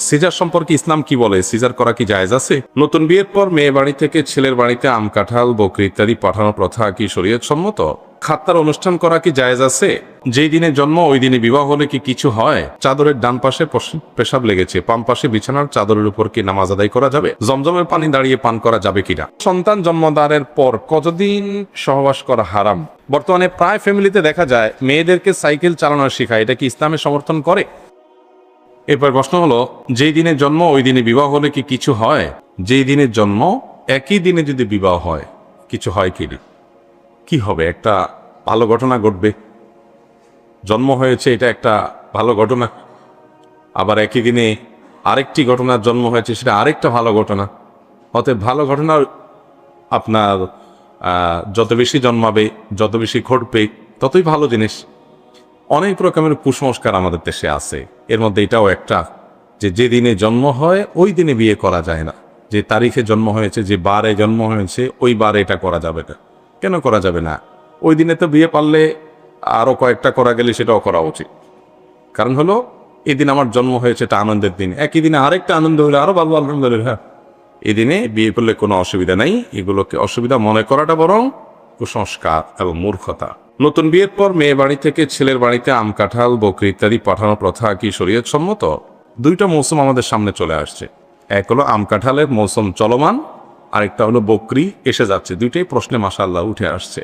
Caesar সম্পর্কে ইসলাম কি বলে? সিজার করা কি জায়েজ আছে? নতুন বিয়ের পর মেয়ে বাড়ি থেকে ছেলের বাড়িতে আম, কাঁঠাল, বকরি ইত্যাদি পাঠানোর প্রথা কি শরীয়ত সম্মত? খাত্তার অনুষ্ঠান করা কি জায়েজ আছে? যেই দিনে জন্ম ওই দিনে বিবাহ হলে কি কিছু হয়? চাদরের ডান পাশে পেশাব লেগেছে, বাম পাশে বিছানার চাদরের উপর কি নামাজ আদায় করা যাবে? জমজমের পানি দাঁড়িয়ে পান করা যাবে কিনা? সন্তান জন্মদানের পর কতদিন সহবাস করা হারাম? বর্তমানে প্রায় ফ্যামিলিতে দেখা যায় মেয়েদেরকে সাইকেল চালানো শেখায়। এটা কি ইসলামে সমর্থন করে? এরপর প্রশ্ন হলো, যেই দিনে জন্ম ওই দিনে বিবাহ হলে কি কিছু হয়? যেই দিনের জন্ম একই দিনে যদি বিবাহ হয় কিছু হয় কি হবে? একটা ভালো ঘটনা ঘটবে। জন্ম হয়েছে, এটা একটা ভালো ঘটনা। আবার একই দিনে আরেকটি ঘটনার জন্ম হয়েছে, সেটা আরেকটা ভালো ঘটনা। অতএব ভালো ঘটনার আপনার যত বেশি জন্মাবে, যত বেশি ঘটবে, ততই ভালো জিনিস। অনেক রকমের কুসংস্কার আমাদের দেশে আছে, এর মধ্যে এটাও একটা, যে দিনে জন্ম হয় ওই দিনে বিয়ে করা যায় না। যে তারিখে জন্ম হয়েছে, যে বারে জন্ম হয়েছে, ওই বারে এটা করা যাবে না। কেন করা যাবে না? ওই দিনে তো বিয়ে পারলে আরো কয়েকটা করা গেলে সেটাও করা উচিত। কারণ হলো, এই দিন আমার জন্ম হয়েছে, এটা আনন্দের দিন। একই দিনে আরেকটা আনন্দ হলে আরো ভালো, আলহামদুলিল্লাহ। এই দিনে বিয়ে করলে কোনো অসুবিধা নাই। এগুলোকে অসুবিধা মনে করাটা বরং কুসংস্কার এবং মূর্খতা। নতুন বিয়ের পর মেয়ে বাড়ি থেকে ছেলের বাড়িতে আম, কাঁঠাল, বকরি ইত্যাদি পাঠানোর প্রথা কি শরীয়ত সম্মত? দুইটা মৌসুম আমাদের সামনে চলে আসছে। এক হলো আম কাঁঠালের মৌসুম চলমান, আরেকটা হলো বকরি এসে যাচ্ছে। দুইটাই প্রশ্নে মাশাআল্লাহ উঠে আসছে।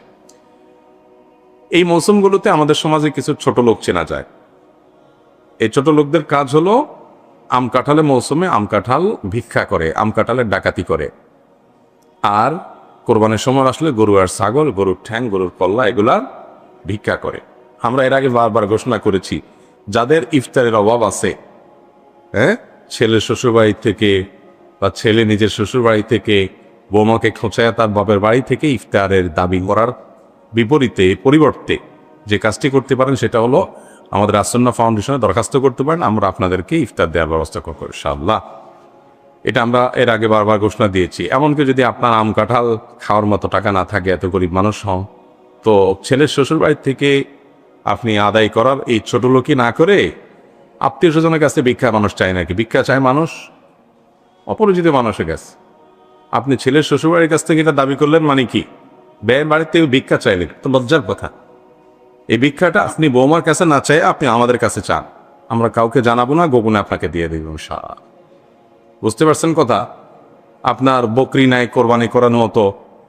এই মৌসুমগুলোতে আমাদের সমাজে কিছু ছোট লোক চেনা যায়। এই ছোট লোকদের কাজ হলো আম কাঁঠালের মৌসুমে আম কাঁঠাল ভিক্ষা করে, আম কাঁঠালের ডাকাতি করে। আর কোরবানের সময় আসলে গরু আর ছাগল, গরুর ঠ্যাং, গরুর কল্লা, এগুলা ভিক্ষা করে। আমরা এর আগে বারবার ঘোষণা করেছি, যাদের ইফতারের অভাব আছে, ছেলের শ্বশুরবাড়ি থেকে বা ছেলে নিজের শ্বশুরবাড়ি থেকে বৌমাকে খোঁচায়া তার বাপের বাড়ি থেকে ইফতারের দাবি করার পরিবর্তে যে কাজটি করতে পারেন সেটা হলো আমাদের আসন্না ফাউন্ডেশনে দরখাস্ত করতে পারেন। আমরা আপনাদেরকে ইফতার দেওয়ার ব্যবস্থা করবো ইনশাআল্লাহ। এটা আমরা এর আগে বারবার ঘোষণা দিয়েছি। এমনকি যদি আপনার আম কাঁঠাল খাওয়ার মতো টাকা না থাকে, এত গরিব মানুষ হন, তো ছেলের শ্বশুর বাড়ি থেকে আপনি আদায় করার এই ছোট লোকই না করে আত্মীয় স্বজনের কাছে ভিক্ষা মানুষ চায় নাকি? ভিক্ষা চায় মানুষ অপরিচিত মানুষের কাছে। আপনি ছেলের শ্বশুরবাড়ির কাছ থেকে এটা দাবি করলেন, মানে কি? ব্যয়ের বাড়িতে ভিক্ষা চাইলেন, তো লজ্জার কথা। এই ভিক্ষাটা আপনি বৌমার কাছে না চাই, আপনি আমাদের কাছে চান। আমরা কাউকে জানাবো না, গোপনে আপনাকে দিয়ে দেব ইনশাআল্লাহ। বুঝতে পারছেন কথা? আপনার বকরি নাই, কোরবানি করানো হতো,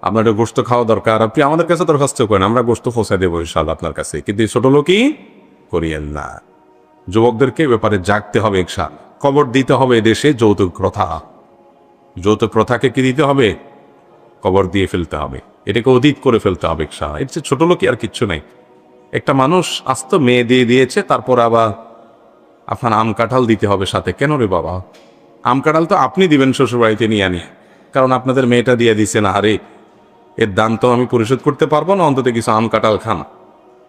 আপনার একটা গোশত খাওয়া দরকার, আপনি আমাদের কাছে দরখাস্ত করেন, আমরা গোশত পৌঁছে দেবো ইনশাআল্লাহ আপনার কাছে। কিন্তু ছোট লোকই করিয়েন না। যুবকদেরকে ব্যাপারে জাগতে হবে ইনশাআল্লাহ। কবর দিতে হবে এদেশে যৌতুক প্রথা। যৌতুক প্রথাকে কি দিতে হবে? কবর দিয়ে ফেলতে হবে, এটাকে অতীত করে ফেলতে হবে ইনশাআল্লাহ। এর চেয়ে ছোট লোকই আর কিচ্ছু নেই। একটা মানুষ আস্ত মেয়ে দিয়ে দিয়েছে, তারপর আবার আপনার আম কাঁঠাল দিতে হবে সাথে। কেন রে বাবা? আম কাঁঠাল তো আপনি দিবেন শ্বশুরবাড়িতে নিয়ে আনি, কারণ আপনাদের মেয়েটা দিয়ে দিছে না। আরে এর দাম তো আমি পরিশোধ করতে পারবো না, অন্তত কিছু আম কাঁঠাল খান।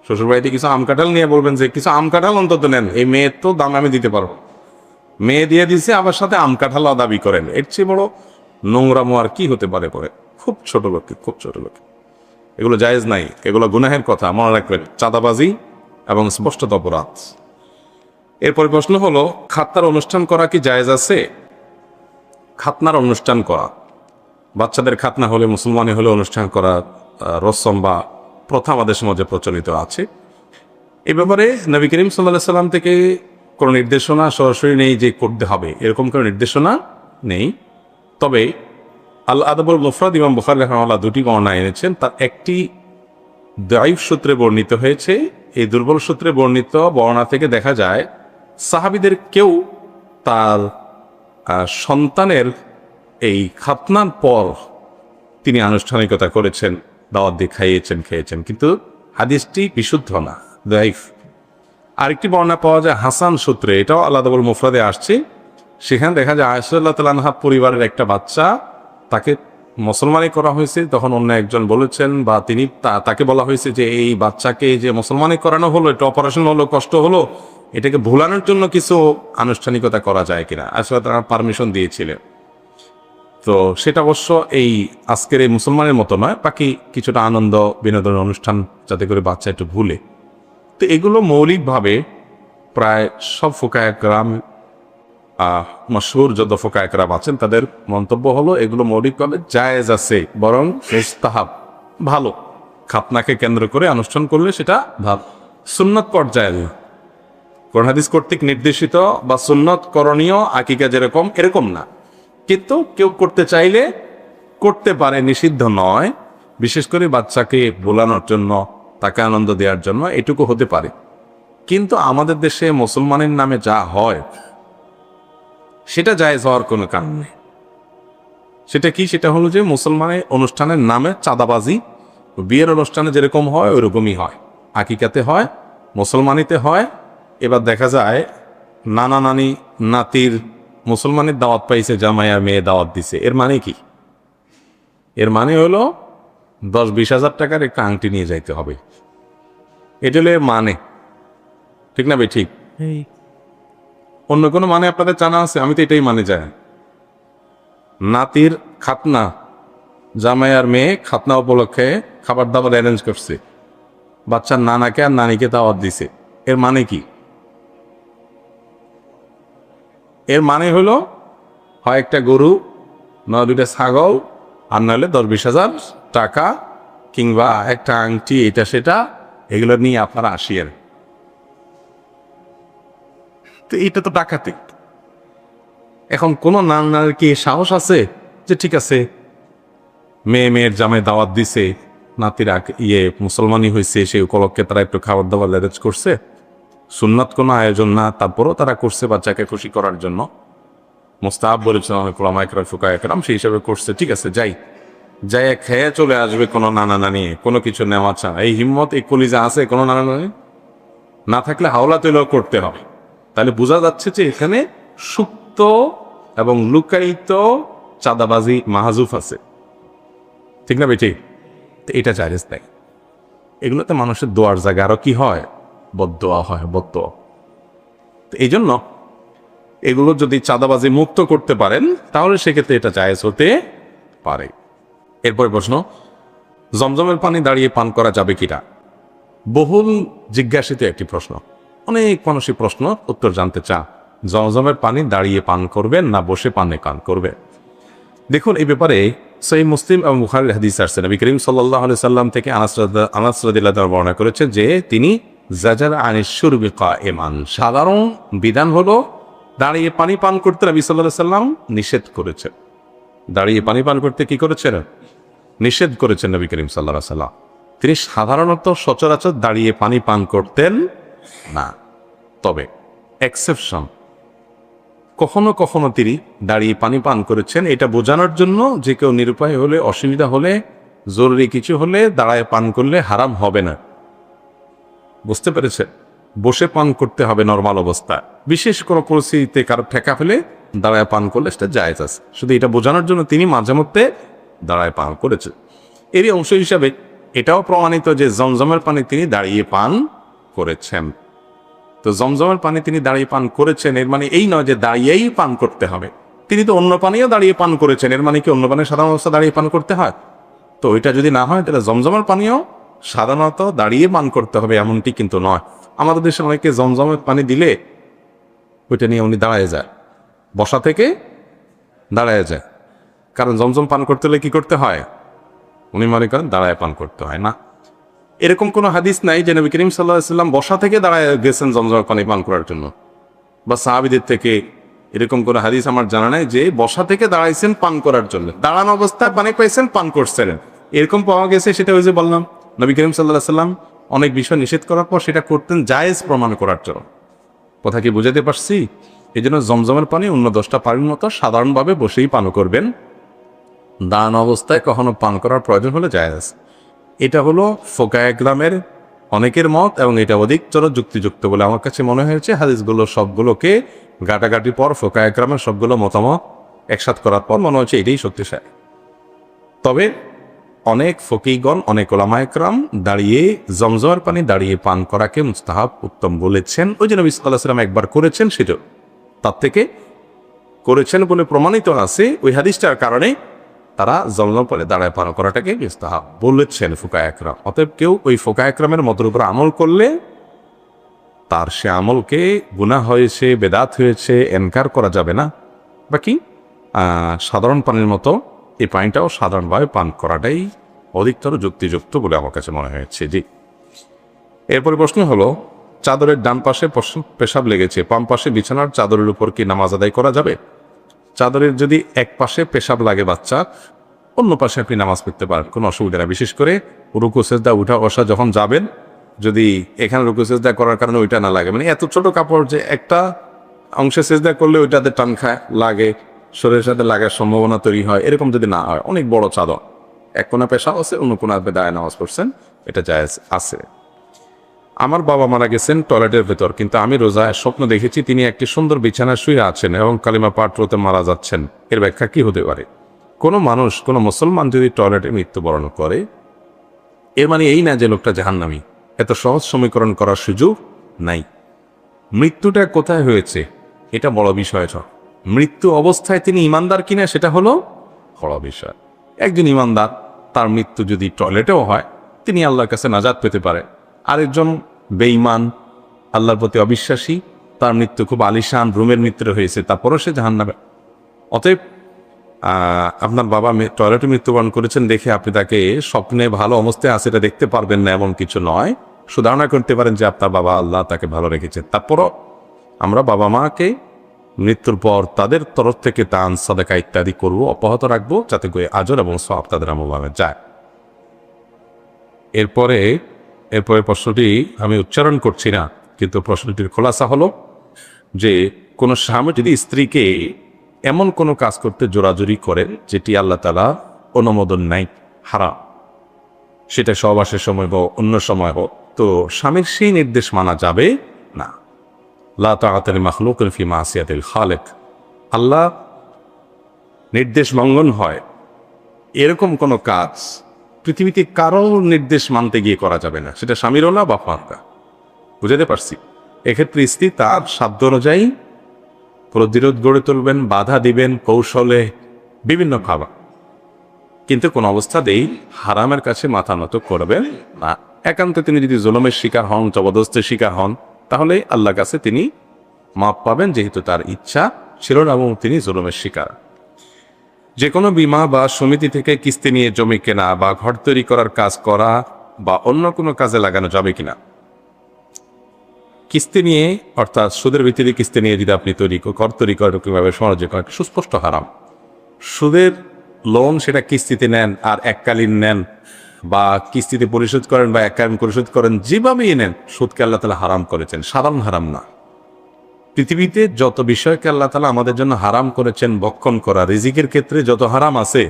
শ্বশুরবাড়িতে কিছু আম কাঁঠাল নিয়ে বলবেন যে কিছু আম কাঁঠাল অন্তত নেন, এই মেয়ের তো দাম আমি দিতে পারবো। মেয়ে দিয়ে দিছে, আবার সাথে আম কাঁঠাল দাবি করেন। এর চেয়ে বড় নোংরামো আর কি হতে পারে? পরে খুব ছোট লোক, খুব ছোট লোক। এগুলো জায়েজ নাই, এগুলো গুনাহের কথা, মনে রাখবেন। চাঁদাবাজি এবং স্পষ্টত অপরাধ। এরপরে প্রশ্ন হলো, খাতনার অনুষ্ঠান করা কি জায়েজ আছে? খাতনার অনুষ্ঠান করা, বাচ্চাদের খাতনা হলে, মুসলমানি হলে অনুষ্ঠান করা রসম বা প্রথা আমাদের সমাজে প্রচলিত আছে। এ ব্যাপারে নবী করিম সাল্লাল্লাহু আলাইহি সাল্লাম থেকে কোনো নির্দেশনা সরাসরি নেই যে করতে হবে, এরকম কোনো নির্দেশনা নেই। তবে আল আদবুল মুফরাদ ইমাম বুখারী রাহিমাহুল্লাহ দুটি বর্ণনা এনেছেন। তার একটি দাঈফ সূত্রে বর্ণিত হয়েছে। এই দুর্বল সূত্রে বর্ণিত বর্ণনা থেকে দেখা যায় সাহাবীদের কেউ তার সন্তানের এই খাতনার পর তিনি আনুষ্ঠানিকতা করেছেন, দাওয়াত দিয়ে খেয়েছেন, কিন্তু হাদিসটি বিশুদ্ধ না, দাঈফ। আরেকটি বর্ণনা পাওয়া যায় হাসান সূত্রে, এটাও আল আদবুল মুফরাদে আসছে। সেখানে দেখা যায় আয়েশা রাদিয়াল্লাহু তাআলা আনহা পরিবারের একটা বাচ্চা, তাকে মুসলমানি করা হয়েছে। তখন অন্য একজন বলেছেন, বা তাকে বলা হয়েছে যে এই বাচ্চাকে যে মুসলমানি করানো হলো, এটা অপারেশন হলো, কষ্ট হলো, এটাকে ভুলানোর জন্য কিছু আনুষ্ঠানিকতা করা যায় কিনা। আসলে তারা পারমিশন দিয়েছিলেন। তো সেটা অবশ্য এই আজকের এই মুসলমানের মতো নয়, বাকি কিছুটা আনন্দ বিনোদনের অনুষ্ঠান, যাতে করে বাচ্চা একটু ভুলে। তো এগুলো মৌলিকভাবে প্রায় সব ফুকায়ে কেরাম মশহুর যত ফোকা একরাম আছেন তাদের মন্তব্য হলো এগুলো মৌলিকভাবে জায়েজ আছে, বরং মুস্তাহাব, ভালো। খাতনাকে কেন্দ্র করে অনুষ্ঠান করলে সেটা ভাব সুন্নত পর্যায়ে না। কোরআন হাদিস কর্তৃক নির্দেশিত বা সুন্নত করণীয় আকিকা যেরকম এরকম না, কিন্তু কেউ করতে চাইলে করতে পারে, নিষিদ্ধ নয়। বিশেষ করে বাচ্চাকে বোলানোর জন্য, তাকে আনন্দ দেওয়ার জন্য এটুকু হতে পারে। কিন্তু আমাদের দেশে মুসলমানের নামে যা হয় সেটা জায়েজ হওয়ার কোনো কারণ নেই। সেটা কি? সেটা হলো যে মুসলমানের অনুষ্ঠানের নামে চাঁদাবাজি, বিয়ের অনুষ্ঠানে যেরকম হয় ওইরকমই হয়, আকিকাতে হয়, মুসলমানিতে হয়। এবার দেখা যায় নানা নানি নাতির মুসলমানের দাওয়াত পাইছে, জামাইয়া মেয়ে দাওয়াত দিছে। এর মানে কি? এর মানে হলো 10-20 হাজার টাকার একটা আংটি নিয়ে যাইতে হবে। এটা হলো এর মানে, ঠিক না ভাই? ঠিক। অন্য কোনো মানে আপনাদের জানা আছে? আমি তো এটাই মানে যাই। নাতির খাতনা, জামাইয়ার মেয়ে খাতনা উপলক্ষে খাবার দাবার অ্যারেঞ্জ করছে, বাচ্চার নানাকে আর নানিকে দাওয়াত দিছে। এর মানে কি? এর মানে হলো হয় একটা গরু, নয় 2টা ছাগল, আর নাহলে 10-20 হাজার টাকা, কিংবা একটা আংটি, এটা সেটা, এগুলো নিয়ে আপনারা আসিয়েন। তো এটা তো ডাকাতি। এখন কোনো নানার কি সাহস আছে যে ঠিক আছে মেয়ের জামাই দাওয়াত দিছে, নাতির মুসলমানই হয়েছে, সেই উপলক্ষে তারা একটু খাবার দাবার অ্যারেঞ্জ করছে, সুন্নাত কোনো আয়োজন না, তারপরও তারা করছে বাচ্চাকে খুশি করার জন্য, মুস্তাহাব বলেছেন অনেক ওলামা একরাম ফুকাহা একরাম, সেই হিসাবে করছে, ঠিক আছে যাই খেয়ে চলে আসবে। কোনো নানা নানি কোনো কিছু নেওয়া ছাড়া এই হিম্মত, এই কলিজা আছে কোনো নানা নানি? না থাকলে হাওলা তৈল করতে হবে। তাহলে বোঝা যাচ্ছে যে এখানে সুপ্ত এবং লুকায়িত চাঁদাবাজি মাহাজুফ আছে, ঠিক না বেটি? তো এটা জায়েজ নাই। এগুলোতে মানুষের দোয়ার জায়গা, আরো কি হয়? বদদোয়া হয়, বদদোয়া। তো এই জন্য এগুলো যদি চাঁদাবাজি মুক্ত করতে পারেন তাহলে সেক্ষেত্রে এটা জায়েজ হতে পারে। এরপর প্রশ্ন, জমজমের পানি দাঁড়িয়ে পান করা যাবে কিনা? বহুল জিজ্ঞাসিত একটি প্রশ্ন। অনেক মানুষই প্রশ্ন উত্তর জানতে চান, জমজমের পানি দাঁড়িয়ে পান করবেন না বসে পানে পান করবেন? দেখুন, এই ব্যাপারে সহিহ মুসলিম এবং বুখারীর হাদিস আসছে। নবী করিম সাল্লাল্লাহু আলাইহি সাল্লাম থেকে আনাস রাদিয়াল্লাহু তাআলা বর্ণনা করেছেন যে তিনি জাজারা আনিশ শুরবি কাইমান, সাধারণ বিধান হলো দাঁড়িয়ে পানি পান করতে নবী সাল্লাল্লাহু আলাইহি সাল্লাম নিষেধ করেছেন। দাঁড়িয়ে পানি পান করতে কি করেছেন? নিষেধ করেছেন নবী করিম সাল্লাল্লাহু আলাইহি সাল্লাম। তিনি সাধারণত সচরাচর দাঁড়িয়ে পানি পান করতেন না, তবে এক্সেপশন কখনো কখনো তিনি দাঁড়িয়ে পানি পান করেছেন। এটা বোঝানোর জন্য যে কেউ নিরুপায় হলে, অসুবিধা হলে, জরুরি কিছু হলে দাঁড়ায় পান করলে হারাম হবে না। বুঝতে পেরেছেন? বসে পান করতে হবে নর্মাল অবস্থা। বিশেষ কোনো পরিস্থিতিতে কারো ঠেকা ফেলে দাঁড়ায় পান করলে সেটা জায়েজ আছে। শুধু এটা বোঝানোর জন্য তিনি মাঝে মধ্যে দাঁড়ায় পান করেছেন। এরই অংশ হিসাবে এটাও প্রমাণিত যে জমজমের পানি তিনি দাঁড়িয়ে পান করেছেন। তো জমজমের পানি তিনি দাঁড়িয়ে পান করেছেন, এর মানে এই নয় যে দাঁড়িয়েই পান করতে হবে। তিনি তো অন্য পানিও দাঁড়িয়ে পান করেছেন, এর মানে কি অন্য পানি সাধারণ অবস্থা দাঁড়িয়ে পান করতে হয়? তো ওইটা যদি না হয় তাহলে জমজমের পানিও সাধারণত দাঁড়িয়ে পান করতে হবে এমনটি কিন্তু নয়। আমাদের দেশে অনেকে জমজমের পানি দিলে ওইটা নিয়ে উনি দাঁড়ায় যায়, বসা থেকে দাঁড়ায় যায়। কারণ জমজম পান করতে হলে কি করতে হয়? উনি মনে করেন দাঁড়ায় পান করতে হয় না। এরকম কোনো হাদিস নাই যে নবী করিম সাল্লাল্লাহু আলাইহি ওয়াসাল্লাম বসা থেকে দাঁড়ায় গেছেন জমজমের পানি পান করার জন্য, বা সাহাবীদের থেকে এরকম কোনো হাদিস আমার জানা নাই যে বসা থেকে দাঁড়াইছেন পান করার জন্য, দাঁড়ানো অবস্থায় পানি পাইছেন পান করছেন, এরকম পাওয়া গেছে। সেটা ওই যে বললাম, নবী করিম সাল্লাল্লাহু আলাইহি ওয়াসাল্লাম অনেক বিষয় নিষেধ করার পর সেটা করতেন জায়েজ প্রমাণ করার জন্য। কথা কি বুঝাতে পারছি? এই জন্য জমজমের পানি অন্য 10টা পানির মতো সাধারণভাবে বসেই পান করবেন, দাঁড়ানো অবস্থায় কখনো পান করার প্রয়োজন হলে জায়েজ। এটা হলো ফোকায়ে একরামের অনেকের মত, এবং এটা অধিকতর যুক্তিযুক্ত বলে আমার কাছে মনে হয়েছে। হাদিসগুলো সবগুলোকে ঘাটাঘাটি পর ফোকায়ে একরামের সবগুলো মতামত একসাথ করার পর মনে হচ্ছে এটাই শক্তিশালী। তবে অনেক ফকিগণ, অনেক ওলামা একরাম দাঁড়িয়ে জমজমের পানি দাঁড়িয়ে পান করাকে মুস্তাহাব, উত্তম বলেছেন। ওই যে নবী সাল্লাল্লাহু আলাইহি ওয়াসাল্লাম একবার করেছেন, সেটাও তার থেকে করেছেন বলে প্রমাণিত আছে ওই হাদিসটার কারণে তারা জমজম পানি দাঁড়ায় পান করাটাকে মুস্তাহাব বলেছেন ফুকায়ে একরাম। অতএব কেউ ওই ফুকায়ে একরামের মতের উপর আমল করলে তার সে আমলকে গুনাহ হয়েছে, বেদাত হয়েছে এনকার করা যাবে না। বাকি সাধারণ পানির মতো এই পানিটাও সাধারণভাবে পান করাটাই অধিকতর যুক্তিযুক্ত বলে আমার কাছে মনে হয়েছে। জি, এরপরে প্রশ্ন হলো, চাদরের ডান পাশে পেশাব লেগেছে, বাম পাশে বিছানার চাদরের উপর কি নামাজ আদায় করা যাবে? চাদরের যদি এক পাশে পেশাব লাগে বাচ্চা, অন্য পাশে আপনি নামাজ পড়তে পারেন, কোনো অসুবিধা নেই। বিশেষ করে রুকু সেজদা উঠা বসা যখন যাবেন, যদি এখানে রুকু সেজদা করার কারণে ওইটা না লাগে, মানে এত ছোট কাপড় যে একটা অংশে সেজদা করলে ওইটাতে টান খায় লাগে, শরীরের সাথে লাগার সম্ভাবনা তৈরি হয়, এরকম যদি না হয়, অনেক বড় চাদর, এক কোনা পেশাব আছে, অন্য কোনা দায় নামাজ পড়ছেন, এটা জায়েজ আছে। আমার বাবা মারা গেছেন টয়লেটের ভেতর, কিন্তু আমি রোজায় স্বপ্ন দেখেছি তিনি একটি সুন্দর বিছানায় শুয়ে আছেন এবং কালিমা পাঠ করতে মারা যাচ্ছেন। এর ব্যাখ্যা কি হতে পারে? কোনো মানুষ, কোনো মুসলমান যদি টয়লেটে মৃত্যুবরণ করে, এর মানে এই না যে লোকটা জাহান্নামী। এত সহজ সমীকরণ করার সুযোগ নাই। মৃত্যুটা কোথায় হয়েছে এটা বড় বিষয় নয়, মৃত্যু অবস্থায় তিনি ইমানদার কিনা সেটা হলো বড় বিষয়। একজন ইমানদার, তার মৃত্যু যদি টয়লেটেও হয়, তিনি আল্লাহর কাছে নাজাত পেতে পারে। আরেকজন বেঈমান, আল্লাহর প্রতি অবিশ্বাসী, তার মৃত্যু খুব আলিশান রুমের মৃত্যু হয়েছে, তারপরও সে জাহান্নামে। অতএব আপনার বাবা টয়লেটে মৃত্যুবরণ করেছেন দেখে আপনি তাকে স্বপ্নে ভালো অবস্থায় আছে এটা দেখতে পারবেন না, এমন কিছু নয়। সুধারণা করতে পারেন যে আপনার বাবা আল্লাহ তাকে ভালো রেখেছে। তারপরও আমরা বাবা মাকে মৃত্যুর পর তাদের তরফ থেকে দান সাদাকা ইত্যাদি করব, অব্যাহত রাখবো, যাতে করে আজর এবং সওয়াব তাদের আমলে যায়। এরপরে প্রশ্নটি আমি উচ্চারণ করছি না, কিন্তু প্রশ্নটির খোলাসা হলো যে কোনো স্বামী যদি স্ত্রীকে এমন কোনো কাজ করতে জোরাজুরি করেন যেটি আল্লাহ তাআলা অনুমোদন নাই, হারাম, সেটা সহবাসের সময় বা অন্য সময় হোক, তো স্বামীর সেই নির্দেশ মানা যাবে না। লা তাআতা লিমাখলুকিন ফি মাসিয়াতিল খালিক। আল্লাহ নির্দেশ লঙ্ঘন হয় এরকম কোনো কাজ পৃথিবীতে কারোর নির্দেশ মানতে গিয়ে করা যাবে না, সেটা স্বামীরও না বা ফাঁকা। বুঝাতে পারছি? এক্ষেত্রে স্ত্রী তার সাধ্য অনুযায়ী প্রতিরোধ গড়ে তুলবেন, বাধা দিবেন কৌশলে, বিভিন্ন খাবার, কিন্তু কোন অবস্থাতেই হারামের কাছে মাথা নত করবেন না। একান্ত তিনি যদি জুলুমের শিকার হন, জবরদস্তের শিকার হন, তাহলে আল্লাহর কাছে তিনি মাপ পাবেন, যেহেতু তার ইচ্ছা ছিল না এবং তিনি জুলুমের শিকার। যে কোনো বীমা বা সমিতি থেকে কিস্তি নিয়ে জমি কেনা বা ঘর তৈরি করার কাজ করা বা অন্য কোনো কাজে লাগানো যাবে কিনা? কিস্তি নিয়ে, অর্থাৎ সুদের ভিত্তিতে কিস্তি নিয়ে যদি আপনি ঘর তৈরি করেন কিভাবে সমাজে করেন, সুস্পষ্ট হারাম। সুদের লোন সেটা কিস্তিতে নেন আর এককালীন নেন, বা কিস্তিতে পরিশোধ করেন বা এককালীন পরিশোধ করেন, যেভাবেই নেন, সুদকে আল্লাহ তাআলা হারাম করেছেন, সাধারণ হারাম না। পৃথিবীতে যত বিষয়কে আল্লাহ তাআলা আমাদের জন্য হারাম করেছেন ভক্ষণ করা, রিজিকের ক্ষেত্রে যত হারাম আছে,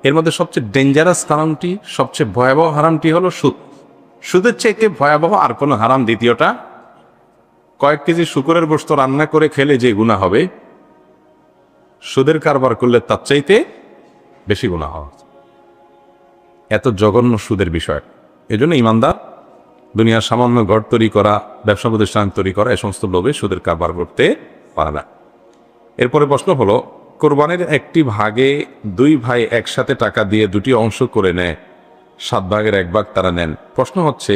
এর মধ্যে সবচেয়ে ডেঞ্জারাস হারামটি, সবচেয়ে ভয়াবহ হারামটি হলো সুদ। সুদের চাইতে ভয়াবহ আর কোনো হারাম দ্বিতীয়টা। কয়েক কেজি শুকরের গোশত রান্না করে খেলে যে গুনাহ হবে, সুদের কারবার করলে তার চাইতে বেশি গুনাহ হবে। এত জঘন্য সুদের বিষয়। এজন্য ইমানদার দুনিয়ার সামান্য ঘর তৈরি করা, ব্যবসা প্রতিষ্ঠান তৈরি করা, এই সমস্ত লোভে সুদের কারবার করতে পারে না। এরপরে প্রশ্ন হলো, কোরবানির একটি ভাগে দুই ভাই একসাথে টাকা দিয়ে দুটি অংশ করে নেয়, 7 ভাগের 1 ভাগ তারা নেন। প্রশ্ন হচ্ছে,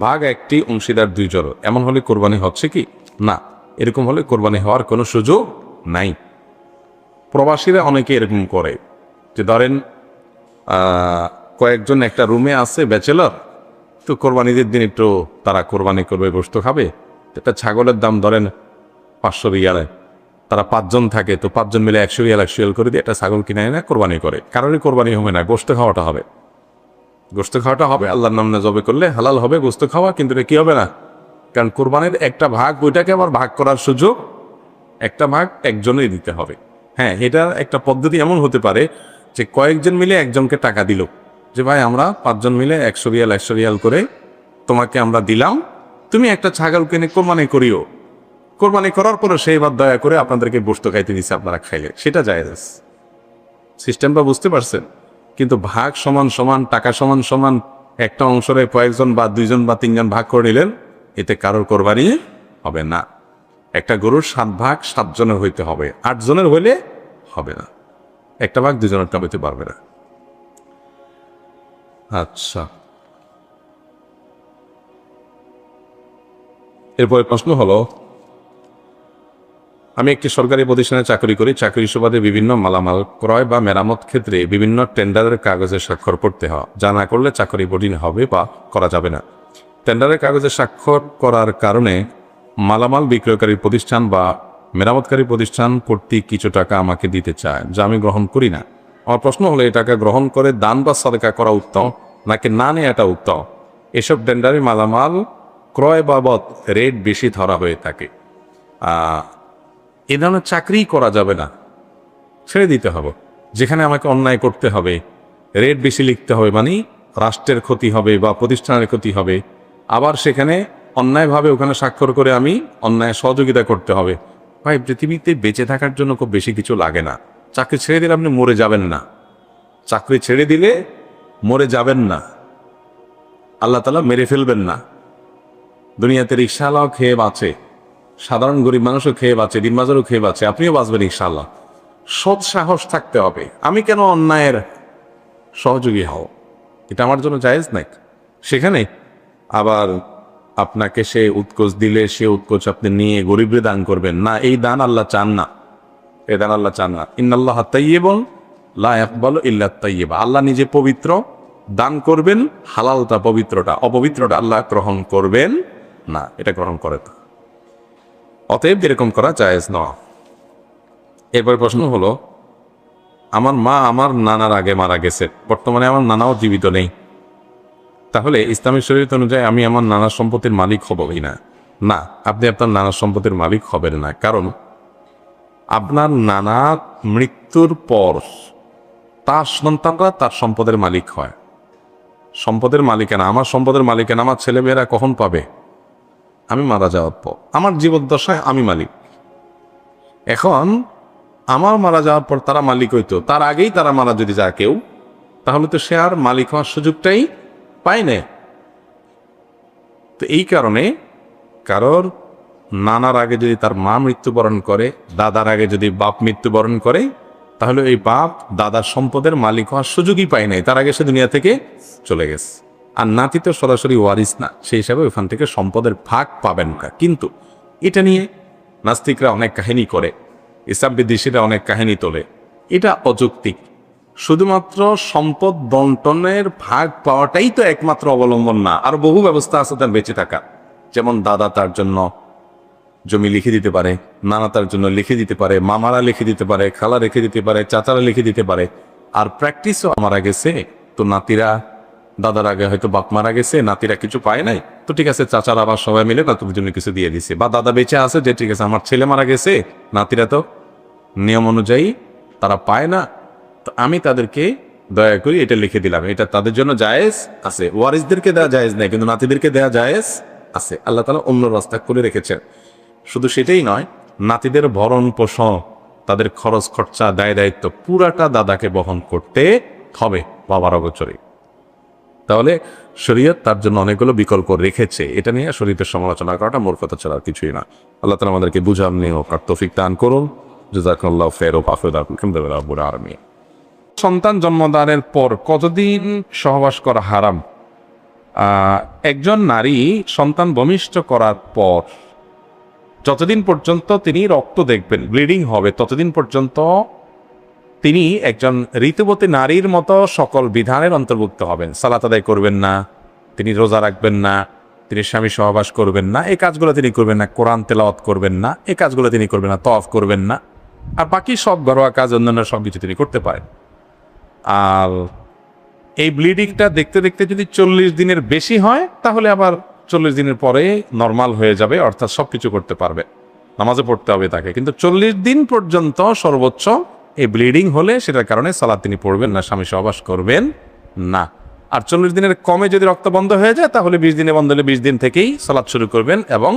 ভাগ একটি, অংশীদার 2 জন, এমন হলে কোরবানি হচ্ছে কি? না, এরকম হলে কোরবানি হওয়ার কোনো সুযোগ নাই। প্রবাসীরা অনেকে এরকম করে যে, ধরেন কয়েকজন একটা রুমে আছে ব্যাচেলর, তো কোরবানিদের দিন একটু তারা কোরবানি করবে, গোশত খাবে। একটা ছাগলের দাম ধরেন 500 রিয়ালে, তারা 5 জন থাকে, তো 5 জন মিলে 100 রিয়াল 100 রিয়াল করে দিয়ে একটা ছাগল কিনে এনে কোরবানি করে। কারণে কোরবানি হবে না, গোশত খাওয়াটা হবে। গোশত খাওয়াটা হবে, আল্লাহর নাম না জবে করলে হালাল হবে গোশত খাওয়া, কিন্তু এটা কি হবে না, কারণ কোরবানির একটা ভাগ, ওইটাকে আবার ভাগ করার সুযোগ, একটা ভাগ একজনেই দিতে হবে। হ্যাঁ, এটা একটা পদ্ধতি এমন হতে পারে যে কয়েকজন মিলে একজনকে টাকা দিল, যে ভাই আমরা 5 জন মিলে 100 রিয়াল 100 রিয়াল করে তোমাকে আমরা দিলাম, তুমি একটা ছাগল কিনে কোরবানি করিও। কোরবানি করার পরে সেই এবার দয়া করে আপনাদেরকে গোশত খাইতে দিচ্ছে, আপনারা খাইলে, সেটা জায়েজ। সিস্টেমটা বুঝতে পারছেন? কিন্তু ভাগ সমান সমান, টাকা সমান সমান, একটা অংশরে কয়েকজন বা 2 জন বা 3 জন ভাগ করে নিলেন, এতে কারোর কোরবানি হবে না। একটা গরুর 7 ভাগ 7 জনের হইতে হবে, 8 জনের হইলে হবে না। একটা ভাগ 2 জনেরটা হইতে পারবে না। আচ্ছা, এরপরে প্রশ্ন হলো, আমি একটি সরকারি প্রতিষ্ঠানে চাকরি করি। চাকরির সুবাদে বিভিন্ন মালামাল ক্রয় বা মেরামত ক্ষেত্রে বিভিন্ন টেন্ডারের কাগজে স্বাক্ষর করতে হয়, যা না করলে চাকরি বোর্ডিং হবে বা করা যাবে না। টেন্ডারের কাগজে স্বাক্ষর করার কারণে মালামাল বিক্রয়কারী প্রতিষ্ঠান বা মেরামতকারী প্রতিষ্ঠান কর্তৃক কিছু টাকা আমাকে দিতে চায়, যা আমি গ্রহণ করি না। আমার প্রশ্ন হলো, এই টাকা গ্রহণ করে দান বা সাদকা করা উত্তম নাকি না নেওয়াটা উত্তম? এসব টেন্ডারে মালামাল ক্রয় বাবদ রেট বেশি ধরা হয়ে থাকে। এ ধরনের চাকরি করা যাবে না, ছেড়ে দিতে হবে। যেখানে আমাকে অন্যায় করতে হবে, রেট বেশি লিখতে হবে, মানে রাষ্ট্রের ক্ষতি হবে বা প্রতিষ্ঠানের ক্ষতি হবে, আবার সেখানে অন্যায়ভাবে ওখানে স্বাক্ষর করে আমি অন্যায় সহযোগিতা করতে হবে। ভাই, পৃথিবীতে বেঁচে থাকার জন্য খুব বেশি কিছু লাগে না। চাকরি ছেড়ে দিলে আপনি মরে যাবেন না। চাকরি ছেড়ে দিলে মরে যাবেন না, আল্লাহ তাআলা মেরে ফেলবেন না। দুনিয়াতে রিকশাওয়ালাও খেয়ে বাঁচে, সাধারণ গরিব মানুষও খেয়ে বাঁচে, দিনবাজারও খেয়ে বাঁচে, আপনিও বাঁচবেন ইনশাআল্লাহ। সৎ সাহস থাকতে হবে। আমি কেন অন্যায়ের সহযোগী হও? এটা আমার জন্য জায়েজ নাই। সেখানে আবার আপনাকে সে উৎকোচ দিলে সে উৎকোচ আপনি নিয়ে গরিবরে দান করবেন না, এই দান আল্লাহ চান না। এই দান আল্লাহ চান না। ইন্নাল্লাহা তাইয়্যিবুন লা ইয়াকবালু ইল্লা তাইয়্যিবা। আল্লাহ নিজে পবিত্র, দান করবেন হালালটা, পবিত্রটা, অপবিত্রটা আল্লাহ গ্রহণ করবেন না, এটা গ্রহণ করে না। অতএব এরকম করা জায়েজ নয়। এরপর প্রশ্ন হলো, আমার মা আমার নানার আগে মারা গেছে, বর্তমানে আমার নানাও জীবিত নেই। তাহলে ইসলামী শরীয়ত অনুযায়ী আমি আমার নানার সম্পত্তির মালিক হব কি না? না, আপনি আপনার নানার সম্পত্তির মালিক হবেন না। কারণ আপনার নানা মৃত্যুর পর তার সন্তানরা তার সম্পদের মালিক হয়। সম্পদের মালিকানা, আমার সম্পদের মালিকানা আমার ছেলেমেয়েরা কখন পাবে? আমি মারা যাওয়ার পর। আমার জীবদ্দশায় আমি মালিক। এখন আমার মারা যাওয়ার পর তারা মালিক হইতো, তার আগেই তারা মারা যদি যায় কেউ, তাহলে তো সে আর মালিক হওয়ার সুযোগটাই পায় না। তো এই কারণে কারোর নানার আগে যদি তার মা মৃত্যুবরণ করে, দাদার আগে যদি বাপ মৃত্যুবরণ করে, তাহলে এই বাপ দাদার সম্পদের মালিক হওয়ার সুযোগই পায় নাই, তার আগে সে দুনিয়া থেকে চলে গেছে। আর নাতি তো সরাসরি ওয়ারিস না, সেই হিসাবে ওখান থেকে সম্পদের ভাগ পাবেন না। কিন্তু এটা নিয়ে নাস্তিকরা অনেক কাহিনী করে, ইসলাম বিদ্বেষীরা অনেক কাহিনী তোলে। এটা অযৌক্তিক। শুধুমাত্র সম্পদ বন্টনের ভাগ পাওয়াটাই তো একমাত্র অবলম্বন না, আর বহু ব্যবস্থা আছে তার বেঁচে থাকা। যেমন দাদা তার জন্য জমি লিখে দিতে পারে, নানা তার জন্য লিখে দিতে পারে, মামারা লিখে দিতে পারে, খালা লিখে দিতে পারে, চাচারা লিখে দিতে পারে। আর প্র্যাকটিসও মারা গেছে, তো নাতিরা, দাদার আগে হয়তো বাপ মারা গেছে, নাতিরা কিছু পায় নাই, তো ঠিক আছে চাচারা আবার সবাই মিলে নাতির জন্য কিছু দিয়ে দিছে। বা দাদা বেঁচে আছে, যে ঠিক আছে আমার ছেলে মারা গেছে, নাতিরা তো নিয়ম অনুযায়ী তারা পায় না, তো আমি তাদেরকে দয়া করি এটা লিখে দিলাম। এটা তাদের জন্য জায়েজ আছে। ওয়ারিসদেরকে দেওয়া জায়েজ নাই, কিন্তু নাতিদেরকে দেওয়া জায়েজ আছে। আল্লাহ তাআলা অন্য রাস্তা করে রেখেছেন। শুধু সেটাই নয়, নাতিদের ভরণ পোষণ, তাদের খরচ খরচা, দায় দায়িত্ব পুরাটা দাদাকে বহন করতে হবে বাবার অগোচরে। তাহলে শরীয়ত তার জন্য অনেকগুলো বিকল্প রেখেছে। এটা নিয়ে শরীয়তের সমালোচনা করাটা মূর্খতা ছাড়া আর কিছুই না। আল্লাহ তাআলা আমাদেরকে বুঝান নিয়ে তৌফিক দান করুন। জাযাকাল্লাহু খাইরান ওয়া আলহামদুলিল্লাহি রাব্বিল আলামিন। সন্তান জন্মদানের পর কতদিন সহবাস করা হারাম? একজন নারী সন্তান ভূমিষ্ঠ করার পর যতদিন পর্যন্ত তিনি রক্ত দেখবেন, ব্লিডিং হবে, ততদিন পর্যন্ত তিনি একজন ঋতুবতী নারীর মতো সকল বিধানের অন্তর্ভুক্ত হবেন। সালাত আদায় করবেন না, তিনি রোজা রাখবেন না, তিনি স্বামী সহবাস করবেন না, এই কাজগুলো তিনি করবেন না, কোরআন তেলাওয়াত করবেন না, এই কাজগুলো তিনি করবেন না, তওয়াফ করবেন না, আর বাকি সব ঘরোয়া কাজ অন্যান্য সব কিছু তিনি করতে পারেন। আর এই ব্লিডিংটা দেখতে দেখতে যদি 40 দিনের বেশি হয়, তাহলে আবার 40 দিনের পরে নর্মাল হয়ে যাবে, অর্থাৎ সবকিছু করতে পারবে, নামাজে পড়তে হবে তাকে। কিন্তু 40 দিন পর্যন্ত সর্বোচ্চ এই ব্লিডিং হলে সেটার কারণে সালাত তিনি পড়বেন না, স্বামী সহবাস করবেন না। আর 40 দিনের কমে যদি রক্ত বন্ধ হয়ে যায়, তাহলে 20 দিনে বন্ধ হলে 20 দিন থেকেই সালাত শুরু করবেন এবং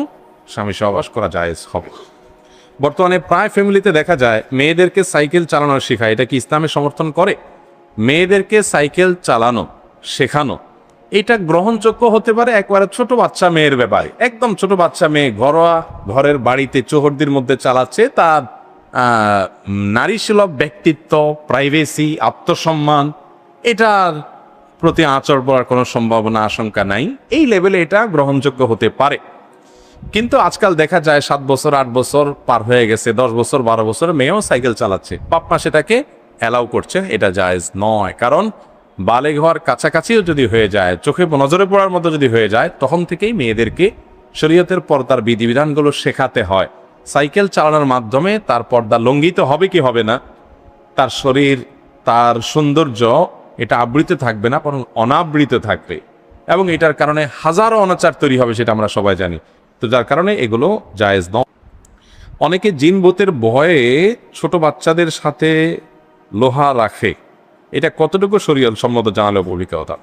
স্বামী সহবাস করা জায়েজ হবে। বর্তমানে প্রায় ফ্যামিলিতে দেখা যায় মেয়েদেরকে সাইকেল চালানো শেখায়। এটা কি ইসলামে সমর্থন করে? মেয়েদেরকে সাইকেল চালানো শেখানো এটা গ্রহণযোগ্য হতে পারে একবারে ছোট বাচ্চা মেয়ের ব্যাপারে। একদম ছোট বাচ্চা মেয়ে ঘরোয়া ঘরের বাড়িতে চৌহদ্দির মধ্যে চালাচ্ছে, তার নারী সুলভ ব্যক্তিত্ব, প্রাইভেসি, আত্মসম্মান, এটার প্রতি আঁচড় পড়ার কোনো সম্ভাবনা আশঙ্কা নাই। এই লেভেলে এটা গ্রহণযোগ্য হতে পারে। কিন্তু আজকাল দেখা যায় 7 বছর 8 বছর পার হয়ে গেছে, 10 বছর 12 বছরের মেয়েও সাইকেল চালাচ্ছে, বাপ মা সেটাকে অ্যালাউ করছে। এটা জায়েজ নয়, কারণ বালেগ হওয়ার কাছাকাছিও যদি হয়ে যায়, চোখে নজরে পড়ার মতো যদি হয়ে যায়, তখন থেকেই মেয়েদেরকে শরীয়তের পর্দার বিধিবিধানগুলো শেখাতে হয়। সাইকেল চালানোর মাধ্যমে তার পর্দা লঙ্ঘিত হবে কি হবে না, তার শরীর, তার সৌন্দর্য এটা আবৃত থাকবে না, বরং অনাবৃত থাকবে, এবং এটার কারণে হাজারো অনাচার তৈরি হবে, সেটা আমরা সবাই জানি। তো যার কারণে এগুলো জায়েজ নয়। অনেকে জিন ভূতের ভয়ে ছোট বাচ্চাদের সাথে লোহা রাখে, এটা কতটুকু শরীয়ত সম্মত জানালে অভিজ্ঞতা।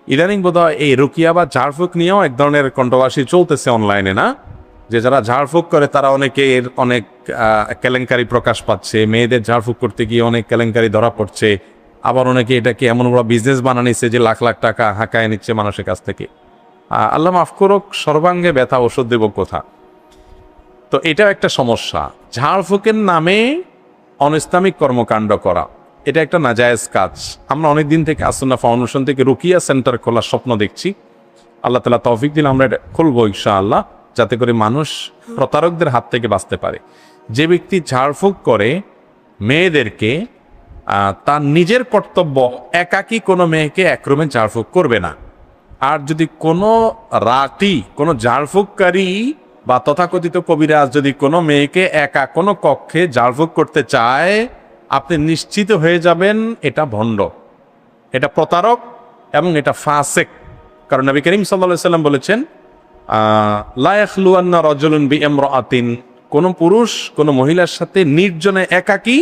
ইদানিং বোধহয় এই রুকিয়া বা ঝাড়ফুঁক নিয়েও এক ধরনের কন্ট্রোভার্সি চলতেছে অনলাইনে, না? যে যারা ঝাড়ফুঁক করে তারা অনেকের অনেক কেলেঙ্কারি প্রকাশ পাচ্ছে, মেয়েদের ঝাড়ফুঁক করতে গিয়ে অনেক কেলেঙ্কারি ধরা পড়ছে, আবার অনেকে এটাকে এমন বড় বিজনেস বানানিছে যে লাখ লাখ টাকা হাঁকায় নিচ্ছে মানুষের কাছ থেকে। আল্লাহ মাফ করুক, সর্বাঙ্গে ব্যথা ওষুধ দেব কোথা। তো এটাও একটা সমস্যা, ঝাড়ফুঁকের নামে অনইসলামিক কর্মকাণ্ড করা, এটা একটা নাজায়েজ কাজ। আমরা অনেকদিন থেকে আসুন্নাহ ফাউন্ডেশন থেকে রুকিয়া সেন্টার খোলার স্বপ্ন দেখছি। আল্লাহ তাআলা তৌফিক দিলে আমরা এটা খুলবো ইনশাআল্লাহ, যাতে করে মানুষ প্রতারকদের হাত থেকে বাঁচতে পারে। যে ব্যক্তি ঝাড়ফুঁক করে মেয়েদেরকে, তার নিজের কর্তব্য একাকী কোনো মেয়েকে এক রুমে ঝাড়ফুঁক করবে না। আর যদি কোনো রাতি কোনো ঝাড়ফুঁককারী বা তথাকথিত কবিরাজ যদি কোনো মেয়েকে একা কোনো কক্ষে ঝাড়ফুঁক করতে চায়, আপনি নিশ্চিত হয়ে যাবেন এটা ভণ্ড, এটা প্রতারক এবং এটা ফাসেক। কারণ নবী করিম সাল্লাল্লাহু আলাইহি সাল্লাম বলেছেন, লা ইয়াখলুয়ান্না রাজুলুন বিইমরাআতিন, কোন পুরুষ কোনো মহিলার সাথে নির্জনে একাকী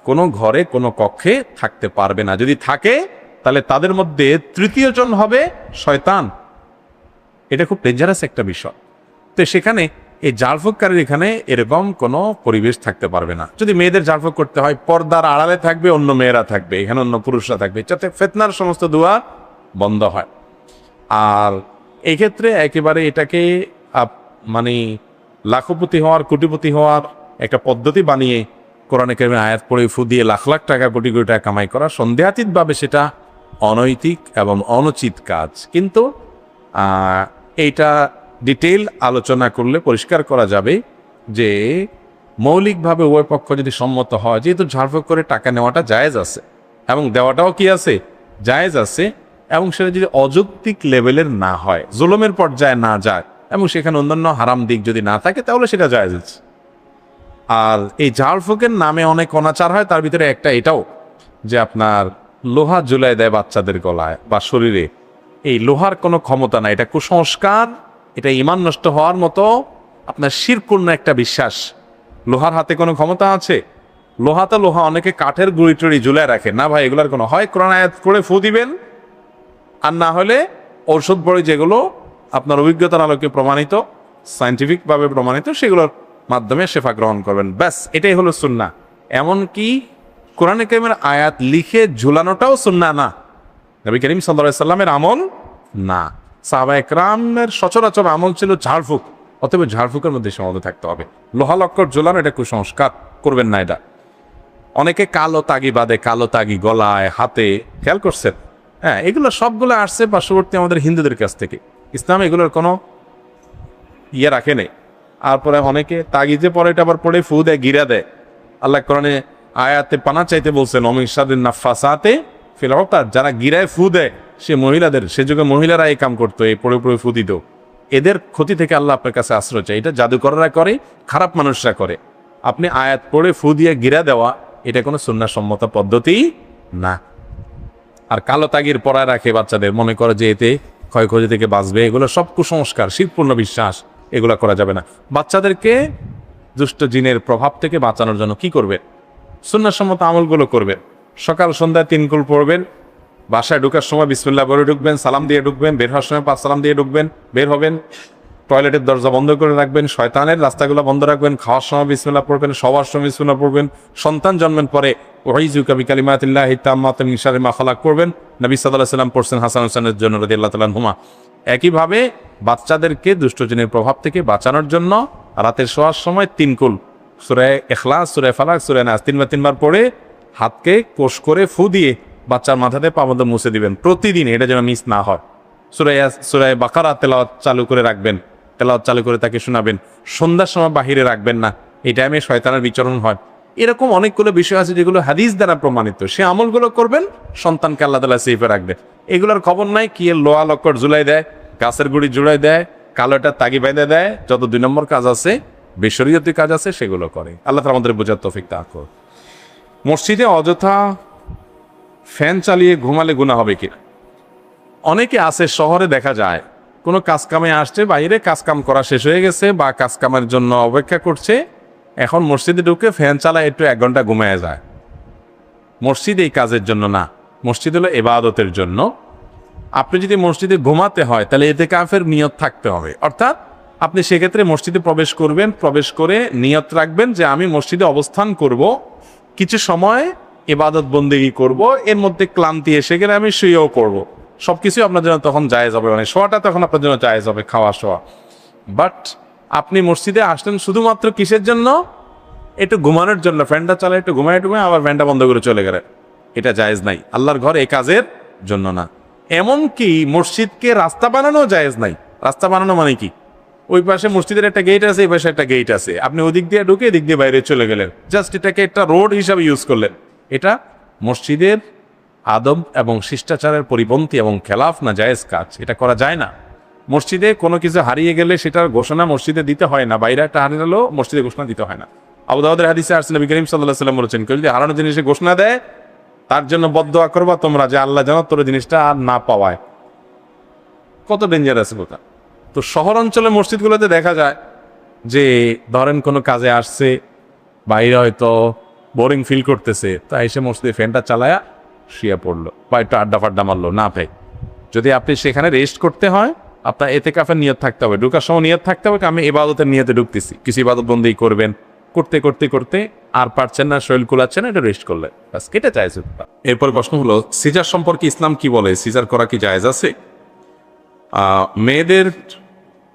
কোনো ঘরে কোনো কক্ষে থাকতে পারবে না। যদি থাকে তাহলে তাদের মধ্যে তৃতীয় জন হবে শয়তান। এটা খুব ডেঞ্জারাস একটা বিষয়। তো সেখানে এই ঝাড়ফুঁককারীর এখানে এরকম কোনো পরিবেশ থাকতে পারবে না। যদি মেয়েদের ঝাড়ফুঁক করতে হয়, পর্দার আড়ালে থাকবে, অন্য মেয়েরা থাকবে, এখানে অন্য পুরুষরা থাকবে, যাতে ফিতনার সমস্ত দুয়ার বন্ধ হয়। আর এই ক্ষেত্রে একেবারে এটাকে মানে লাখপতি হওয়ার, কোটিপতি হওয়ার একটা পদ্ধতি বানিয়ে কোরআনে কারিমের আয়াত পড়ে ফু দিয়ে লাখ লাখ টাকা, কোটি কোটি টাকা কামাই করা, সন্দেহাতীতভাবে সেটা অনৈতিক এবং অনুচিত কাজ। কিন্তু এইটা ডিটেইল আলোচনা করলে পরিষ্কার করা যাবে যে মৌলিকভাবে উভয় পক্ষ যদি সম্মত হয়, যেহেতু ঝাড়ফুঁক করে টাকা নেওয়াটা জায়েজ আছে এবং দেওয়াটাও কি আছে, জায়েজ আছে, এবং সেটা যদি অযৌক্তিক লেভেলের না হয়, জুলুমের পর্যায়ে না যায়, এবং সেখানে অন্যান্য হারাম দিক যদি না থাকে, তাহলে সেটা জায়েজ আছে। আর এই ঝাড়ফুঁকের নামে অনেক অনাচার হয়, তার ভিতরে একটা এটাও যে আপনার লোহা ঝুলাই দেয় বাচ্চাদের গলায় বা শরীরে। এই লোহার কোনো ক্ষমতা নাই, এটা কুসংস্কার, এটা ঈমান নষ্ট হওয়ার মতো আপনার শিরকপূর্ণ একটা বিশ্বাস। লোহার হাতে কোনো ক্ষমতা আছে? লোহা তো লোহা, অনেকে কাঠের গুঁড়ি টুড়ি ঝুলায় রাখে না ভাই, এগুলার কোনো, হয় কোরআন আয়াত করে ফু দিবেন, আর না হলে ঔষধ বড়ি যেগুলো আপনার অভিজ্ঞতার আলোকে প্রমাণিত, সায়েন্টিফিকভাবে প্রমাণিত, সেগুলোর মাধ্যমে শেফা গ্রহণ করবেন, ব্যাস। এটাই হলো সুন্নাহ। এমনকি কোরআনে কারিমের আয়াত লিখে ঝুলানোটাও সুন্নাহ না, নবী করিম সাল্লাল্লাহু আলাইহি সাল্লামের আমল না। সাহাবায়ে কেরামের সচরাচর আমল ছিল ঝাড়ফুঁক, অতএব ঝাড়ফুঁকের মধ্যে সীমাবদ্ধ থাকতে হবে। লোহা লক্কর ঝোলানো এটা কুসংস্কার, করবেন না এটা। অনেকে কালো তাগি বাঁধে, কালো তাগি গলায়, হাতে, খেয়াল করছেন? হ্যাঁ, এগুলো সবগুলো আসছে পার্শ্ববর্তী আমাদের হিন্দুদের কাছ থেকে। ইসলাম এগুলোর কোনো ইয়ে রাখে নেই। আর পরে অনেকে তাগিজে পরে এটা আবার পড়ে ফু দেয়, গিরা দেয়। আল্লাহ কোরআনে আয়াতে পানা চাইতে বলছেন, অমিশাদিন নাফাসাতে ফিল উকাদ, যারা গিরায় ফু দেয় সে মহিলাদের, সে যুগে মহিলারা এই কাম করতো, এই পড়ে পড়ে ফু দিত। এদের ক্ষতি থেকে আল্লাহ আপনার কাছে আশ্রয় চাই। এটা জাদুকররা করে, খারাপ মানুষরা করে। আপনি আয়াত পড়ে ফু দিয়ে গিরা দেওয়া, এটা কোনো সুন্নাহসম্মত পদ্ধতি না। আর কালো তাগির পরায় রাখে বাচ্চাদের, মনে করে যে এতে ক্ষয়ক্ষতি থেকে বাঁচবে, এগুলো সব কুসংস্কার, শিরকপূর্ণ বিশ্বাস, এগুলো করা যাবে না। বাচ্চাদেরকে দুষ্ট জিনের প্রভাব থেকে বাঁচানোর জন্য কি করবেন? সুন্নাহসম্মত আমলগুলো করবেন। সকাল সন্ধ্যায় 3 কুল পড়বেন, বাসায় ঢুকার সময় বিসমিল্লাহ বলে ঢুকবেন, সালাম দিয়ে ঢুকবেন, বের হওয়ার সময় 5 সালাম দিয়ে ঢুকবেন, বের হবেন। টয়লেটের দরজা বন্ধ করে রাখবেন, শয়তানের রাস্তাগুলো বন্ধ রাখবেন, খাওয়ার সময় বিসমিল্লাহ পড়বেন, সবার সময় বিসমিল্লাহ পড়বেন। সন্তান জন্মের পরে উইযুকা বিকালিমাতিল্লাহি তাম্মাতি মিন শাররি মা খালাক করবেন। নবী সাল্লাল্লাহু আলাইহি ওয়াসাল্লাম পড়ছেন হাসান হোসেনের জন্য রাদিয়াল্লাহু তাআলা আনহুমা। একইভাবে বাচ্চাদেরকে দুষ্ট জিনের প্রভাব থেকে বাঁচানোর জন্য রাতের শোয়ার সময় 3 কুল, সূরা ইখলাস, সূরা ফালাক, সূরা নাস 3বার পড়ে হাতকে কোষ করে ফু দিয়ে বাচ্চার মাথাতে পাবন্ধ মুছে দিবেন প্রতিদিন, এটা যেন মিস না হয়। সূরা বাকারা তেলাওয়াত চালু করে রাখবেন, তেলাওয়াত চালু করে তাকে শোনাবেন, সন্ধ্যার সময় বাহিরে রাখবেন না, এই টাইমে শয়তানের বিচরণ হয়। এরকম অনেকগুলো বিষয় আছে যেগুলো হাদিস দ্বারা প্রমাণিত, সে আমলগুলো করবেন, সন্তানকে আল্লাহ তাআলা সেফে রাখবেন। এগুলোর খবর নাই কি এর লোহা লক্কর ঝুলাই দেয়, গাছের গুড়ি জুড়াই দেয়, কালোটা তাগি বেঁধে দেয়, যত 2 নম্বর কাজ আছে, বেশরীয়তি কাজ আছে, সেগুলো করে। আল্লাহ তাআলা আমাদের বোঝার তৌফিক দান করুন। মসজিদে অযথা ফ্যান চালিয়ে ঘুমালে গুনাহ হবে কিনা? অনেকে আছে, শহরে দেখা যায় কোনো কাজকামে আসছে, বাইরে কাজকাম করা শেষ হয়ে গেছে বা কাজকামের জন্য অপেক্ষা করছে, এখন মসজিদে ঢুকে ফ্যান চালায় একটু 1 ঘন্টা ঘুমায় যায়। মসজিদ এই কাজের জন্য না, মসজিদ হলো ইবাদতের জন্য। আপনি যদি মসজিদে ঘুমাতে হয় তাহলে ইতিকাফের নিয়ত থাকতে হবে, অর্থাৎ আপনি সেক্ষেত্রে মসজিদে প্রবেশ করবেন, প্রবেশ করে নিয়ত রাখবেন যে আমি মসজিদে অবস্থান করব, কিছু সময় ইবাদত বন্দেগী করব, এর মধ্যে ক্লান্তি এসে গেলে আমি শুয়েও করব। সবকিছু আপনার জন্য তখন জায়েজ হবে, মানে শোয়াটা তখন আপনার জন্য জায়েজ হবে, খাওয়া শোয়া। বাট আপনি মসজিদে আসলেন শুধুমাত্র কিসের জন্য? একটু ঘুমানোর জন্য, ফ্যানটা চালায় একটু ঘুমায় আবার ফ্যানটা বন্ধ করে চলে গেলেন, এটা জায়েজ নাই। আল্লাহর ঘর এই কাজের জন্য না। এমনকি মসজিদকে রাস্তা বানানো জায়েজ নাই। রাস্তা বানানো মানে কি? ওই পাশে মসজিদের একটা গেট আছে, এই পাশে একটা গেট আছে, আপনি ওদিক দিয়ে ঢুকে এদিক দিয়ে বাইরে চলে গেলেন, জাস্ট এটাকে একটা রোড হিসাবে ইউজ করলেন। এটা মসজিদের আদব এবং শিষ্টাচারের পরিপন্থী এবং খেলাফ না, জায়েজ কাজ, এটা করা যায় না। মসজিদে কোনো কিছু হারিয়ে গেলে সেটার ঘোষণা মসজিদে দিতে হয় না, বাইরে একটা হারিয়ে গেলেও মসজিদে ঘোষণা দিতে হয় না। আবু দাউদের হাদিসে আসছে, নবী করিম সাল্লাল্লাহু আলাইহি ওয়াসাল্লাম বলেছেন, কেউ যদি হারানো জিনিসে ঘোষণা দেয় তার জন্য বদদোয়া করবা তোমরা যে আল্লাহ যেন তোর জিনিসটা আর না পাওয়ায়। কত ডেঞ্জার আছে কথা। তো শহর অঞ্চলের মসজিদগুলোতে দেখা যায় যে ধরেন কোনো কাজে আসছে, বাইরে হয়তো বোরিং ফিল করতেছে, তা এসে মসজিদে ফ্যানটা চালায়া শুয়ে পড়লো বা একটু আড্ডা ফাড্ডা মারলো, না ভাই। যদি আপনি সেখানে রেস্ট করতে হয়, আপনার ইতিকাফের নিয়ত থাকতে হবে, ঢুকার সময় নিয়ত থাকতে হবে আমি ইবাদতের নিয়তে ঢুকতেছি, কিছু ইবাদত বন্দেগী করবেন, করতে করতে করতে আর পারছেন না, শরীর কুলাচ্ছেন না, এটা রেস্ট করলেন, বাস, কেটে জায়েজ। এরপর প্রশ্ন হলো, সিজার সম্পর্কে ইসলাম কি বলে? সিজার করা কি জায়েজ আছে? মেয়েদের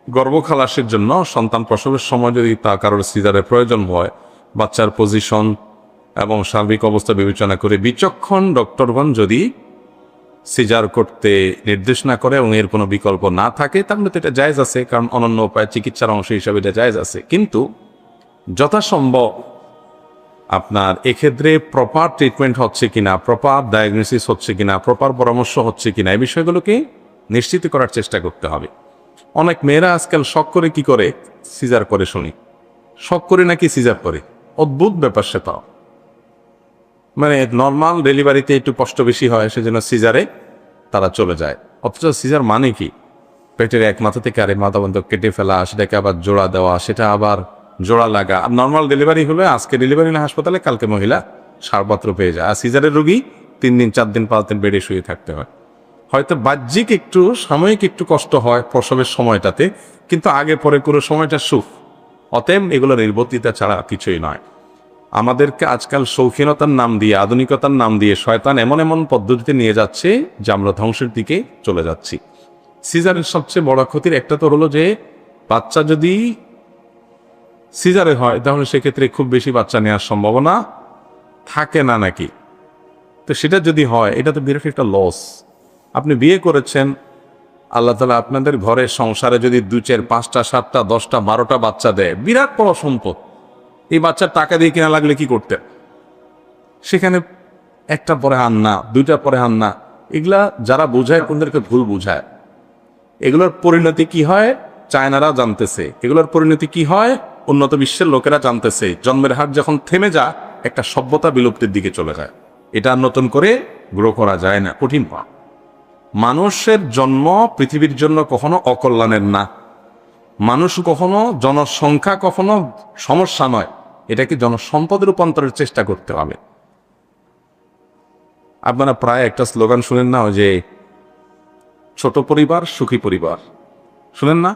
গর্ভখালাসের জন্য সন্তান প্রসবের সময় যদি তা কারোর সিজারের প্রয়োজন হয়, বাচ্চার পজিশন এবং সার্বিক অবস্থা বিবেচনা করে বিচক্ষণ ডক্টরগণ যদি সিজার করতে নির্দেশ না করে এবং এর কোনো বিকল্প না থাকে, তাহলে তো এটা জায়েজ আছে, কারণ অনন্য উপায় চিকিৎসার অংশ হিসাবে এটা জায়েজ আছে। কিন্তু যথাসম্ভব আপনার এক্ষেত্রে প্রপার ট্রিটমেন্ট হচ্ছে কিনা, প্রপার ডায়াগনোসিস হচ্ছে কিনা, প্রপার পরামর্শ হচ্ছে কিনা, এই বিষয়গুলোকে নিশ্চিত করার চেষ্টা করতে হবে। অনেক মেয়েরা আজকাল শখ করে কি করে সিজার করে, শুনি শখ করে নাকি সিজার করে, অদ্ভুত ব্যাপার সেটা। মানে নর্মাল ডেলিভারিতে একটু কষ্ট বেশি হয়, সেজন্য সিজারে তারা চলে যায়। অথচ সিজার মানে কি? পেটের এক মাথা থেকে আরেক মাথা পর্যন্ত কেটে ফেলা, সেটাকে আবার জোড়া দেওয়া, সেটা আবার জোড়া লাগা। আর নর্মাল ডেলিভারি হলে আজকে ডেলিভারি না হাসপাতালে, কালকে মহিলা সারপাত্র পেয়ে যায়। আর সিজারের রোগী 3 দিন 4 দিন 5 দিন বেডে শুয়ে থাকতে হয়। হয়তো বাহ্যিক একটু সাময়িক একটু কষ্ট হয় প্রসবের সময়টাতে, কিন্তু আগে পরে পুরো সময়টা সুখ। অতএব এগুলো নির্বর্তিতা ছাড়া কিছুই নয়। আমাদেরকে আজকাল শৌখিনতার নাম দিয়ে, আধুনিকতার নাম দিয়ে শয়তান এমন এমন পদ্ধতিতে নিয়ে যাচ্ছে যে আমরা ধ্বংসের দিকে চলে যাচ্ছি। সিজারের সবচেয়ে বড় ক্ষতির একটা তো হলো যে বাচ্চা যদি সিজারে হয় তাহলে সেক্ষেত্রে খুব বেশি বাচ্চা নেওয়ার সম্ভাবনা থাকে না নাকি। তো সেটা যদি হয়, এটা তো বিরাট একটা লস। আপনি বিয়ে করেছেন, আল্লাহ তাআলা আপনাদের ঘরে সংসারে যদি 2 4 5টা 7টা 10টা 12টা বাচ্চা দেয়, বিরাট বড় সম্পদ। এই বাচ্চার টাকা দিয়ে কিনা লাগলে কি করতেন? সেখানে একটা পরে আন না, 2টা পরে আন না, এগুলা যারা বোঝায় কোনদেরকে ভুল বোঝায়। এগুলোর পরিণতি কি হয় চায়নারা জানতেছে, এগুলোর পরিণতি কি হয় উন্নত বিশ্বের লোকেরা জানতেছে। জন্মের হার যখন থেমে যায়, একটা সভ্যতা বিলুপ্তির দিকে চলে যায়। এটা আর নতুন করে গ্রো করা যায় না, কঠিন পা। মানুষের জন্ম পৃথিবীর জন্য কখনো অকল্যাণের না। মানুষ কখনো, জনসংখ্যা কখনো সমস্যা নয়, এটাকে জনসম্পদে রূপান্তরের চেষ্টা করতে হবে। আপনারা প্রায় একটা স্লোগান শুনেন না, যে ছোট পরিবার সুখী পরিবার, শুনেন না?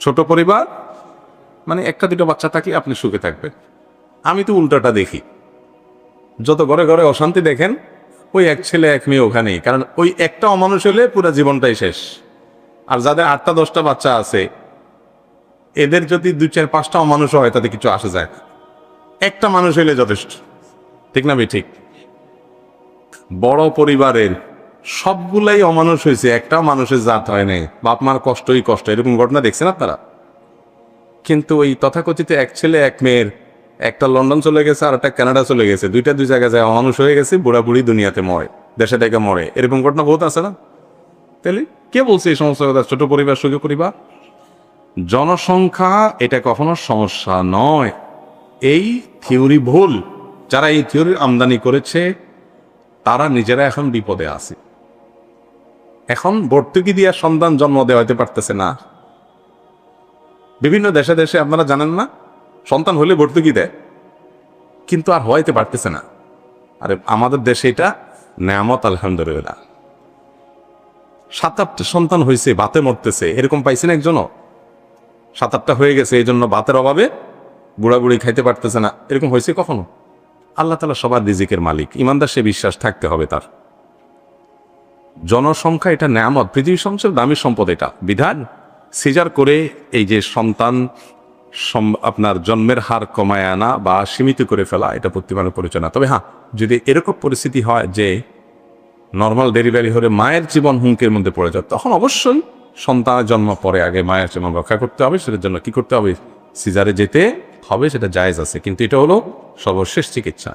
ছোট পরিবার মানে 1টা 2টা বাচ্চা থাকলে আপনি সুখে থাকবেন। আমি তো উল্টাটা দেখি, যত ঘরে ঘরে অশান্তি দেখেন, ওই 1 ছেলে 1 মেয়ে ওখানেই। কারণ ওই একটা অমানুষ হলে পুরো জীবনটাই শেষ। আর যাদের 8টা 10টা বাচ্চা আছে, এদের যদি 2 4 5টা অমানুষ হয় তাতে কিছু আসে যায় না। একটা মানুষ হইলে যথেষ্ট, ঠিক না? ঠিক। বড় পরিবারের সবগুলাই অমানুষ হয়েছে, একটা মানুষের জাত হয় নাই, বাপ মার কষ্টই কষ্ট। এরকম ঘটনা দেখছেন আপনারা? কিন্তু ওই তথাকথিত এক ছেলে এক মেয়ের, একটা লন্ডন চলে গেছে আর একটা কানাডা চলে গেছে, দুইটা দুই জায়গায় যায় মানুষ হয়ে গেছে, বুড়া বুড়ি দুনিয়াতে মরে, দেশে ডেকে মরে, এরকম ঘটনা বহুত আছে না? তাহলে কে বলছে এই সমস্ত কথা? ছোট পরিবার, সুখী পরিবার। জনসংখ্যা এটা কখনো সমস্যা নয়, এই থিওরি ভুল। যারা এই থিওরির আমদানি করেছে তারা নিজেরা এখন বিপদে আছে। এখন ভর্তুকি দিয়া সন্তান জন্ম দেওয়া হইতে পারতেছে না। বিভিন্ন দেশে দেশে আপনারা জানেন না, সন্তান হলে ভর্তুকি দেয়, কিন্তু আর হইতে পারতেছে না। আরে আমাদের দেশে এটা নেয়ামত, আলহামদুলিল্লাহ। 7-8টা সন্তান হয়েছে, বাতে মরতেছে, এরকম পাইছেন একজনও? 7-8টা হয়ে গেছে, এই জন্য বাতের অভাবে বুড়া বুড়ি খাইতে পারতেছে না, এরকম হয়েছে কখনো? আল্লাহ তাআলা সবার রিজিকের মালিক, ইমানদার সে বিশ্বাস থাকতে হবে তার। জনসংখ্যা এটা নেয়ামত, পৃথিবীর সবচেয়ে দামি সম্পদ এটা। বিধান সিজার করে এই যে সন্তান আপনার জন্মের হার কমায় আনা বা সীমিত করে ফেলা, এটা বুদ্ধিমানের পরিচয় না। তবে হ্যাঁ, যদি এরকম পরিস্থিতি হয় যে নর্মাল ডেলিভারি হলে মায়ের জীবন হুমকির মধ্যে পড়ে যায়, তখন অবশ্যই সন্তানের জন্ম পরে আগে মায়ের জীবন রক্ষা করতে হবে। সেটার জন্য কি করতে হবে? সিজারে যেতে হবে, সেটা জায়েজ আছে, কিন্তু এটা হলো সর্বশেষ চিকিৎসা।